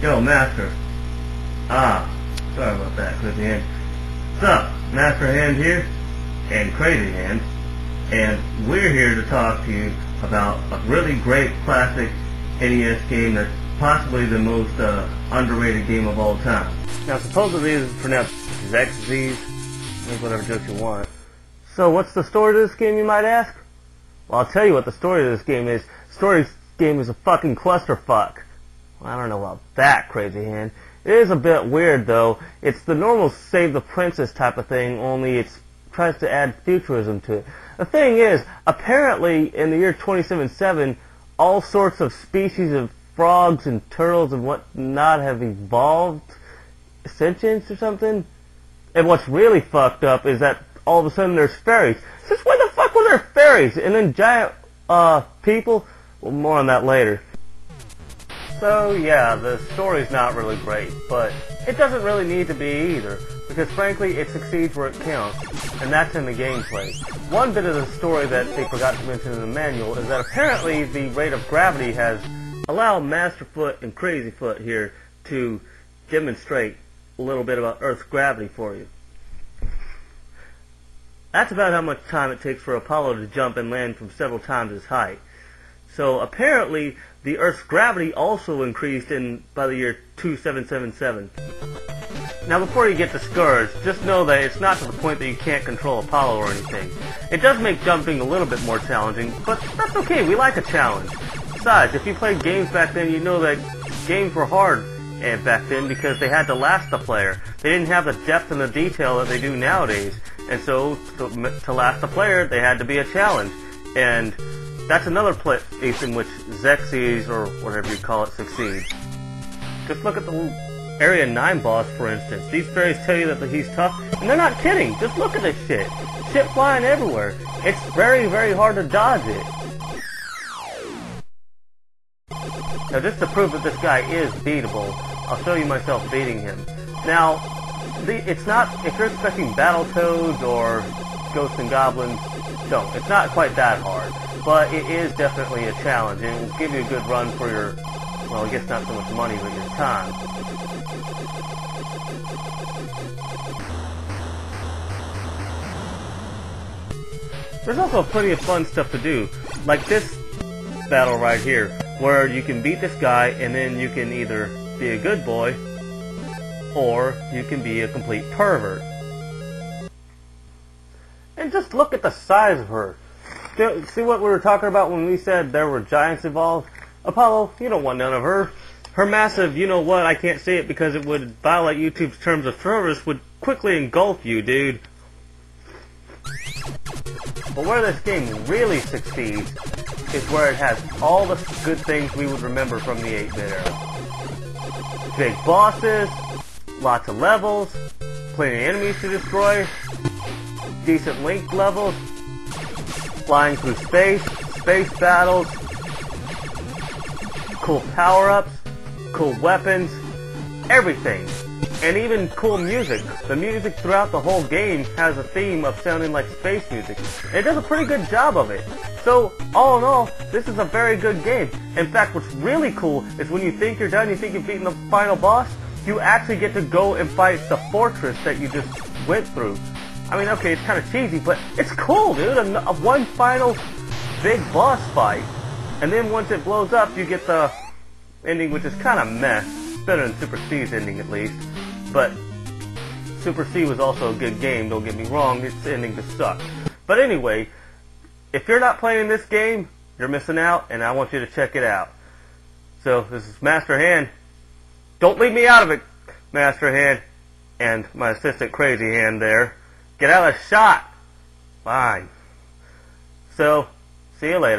Yo, Master. Sorry about that, Crazy Hand. What's up? Master Hand here, and Crazy Hand, and we're here to talk to you about a really great classic NES game that's possibly the most underrated game of all time. Now, supposedly it's pronounced XEXYZ, make whatever joke you want. So, what's the story to this game, you might ask? Well, I'll tell you what the story of this game is. The story of this game is a fucking clusterfuck. Well, I don't know about that, Crazy Hand. It is a bit weird, though. It's the normal Save the Princess type of thing, only it tries to add futurism to it. The thing is, apparently, in the year 2077, all sorts of species of frogs and turtles and whatnot have evolved sentience or something. And what's really fucked up is that all of a sudden there's fairies. Since when the fuck were there fairies? And then giant, people? Well, more on that later. So, yeah, the story's not really great, but it doesn't really need to be either, because frankly, it succeeds where it counts, and that's in the gameplay. One bit of the story that they forgot to mention in the manual is that apparently the rate of gravity has allowed Masterfoot and Crazyfoot here to demonstrate a little bit about Earth's gravity for you. That's about how much time it takes for Apollo to jump and land from several times his height. So apparently, the Earth's gravity also increased by the year 2777. Now before you get discouraged, just know that it's not to the point that you can't control Apollo or anything. It does make jumping a little bit more challenging, but that's okay, we like a challenge. Besides, if you played games back then, you know that games were hard back then because they had to last the player. They didn't have the depth and the detail that they do nowadays. And so, to last the player, they had to be a challenge. And that's another place in which XEXYZ, or whatever you call it, succeeds. Just look at the Area 9 boss, for instance. These fairies tell you that he's tough, and they're not kidding. Just look at this shit. Shit flying everywhere. It's very, very hard to dodge it. Now, just to prove that this guy is beatable, I'll show you myself beating him. Now, it's not, if you're expecting Battletoads or Ghosts and Goblins, don't. It's not quite that hard. But it is definitely a challenge, and it will give you a good run for your, well, I guess not so much money, but your time. There's also plenty of fun stuff to do, like this battle right here, where you can beat this guy, and then you can either be a good boy, or you can be a complete pervert. And just look at the size of her. See what we were talking about when we said there were giants involved? Apollo, you don't want none of her. Her massive, you know what, I can't say it because it would violate YouTube's terms of service, would quickly engulf you, dude. But where this game really succeeds is where it has all the good things we would remember from the 8-bit era. Big bosses, lots of levels, plenty of enemies to destroy, decent length levels, flying through space, space battles, cool power-ups, cool weapons, everything. And even cool music. The music throughout the whole game has a theme of sounding like space music. And it does a pretty good job of it. So, all in all, this is a very good game. In fact, what's really cool is when you think you're done, you think you've beaten the final boss, you actually get to go and fight the fortress that you just went through. I mean, okay, it's kind of cheesy, but it's cool, dude. One final big boss fight. And then once it blows up, you get the ending, which is kind of meh. It's better than Super C's ending, at least. But Super C was also a good game, don't get me wrong. Its ending just sucked. But anyway, if you're not playing this game, you're missing out, and I want you to check it out. So, this is Master Hand. Don't leave me out of it, Master Hand. And my assistant Crazy Hand there. Get out of the shot! Fine. So, see you later.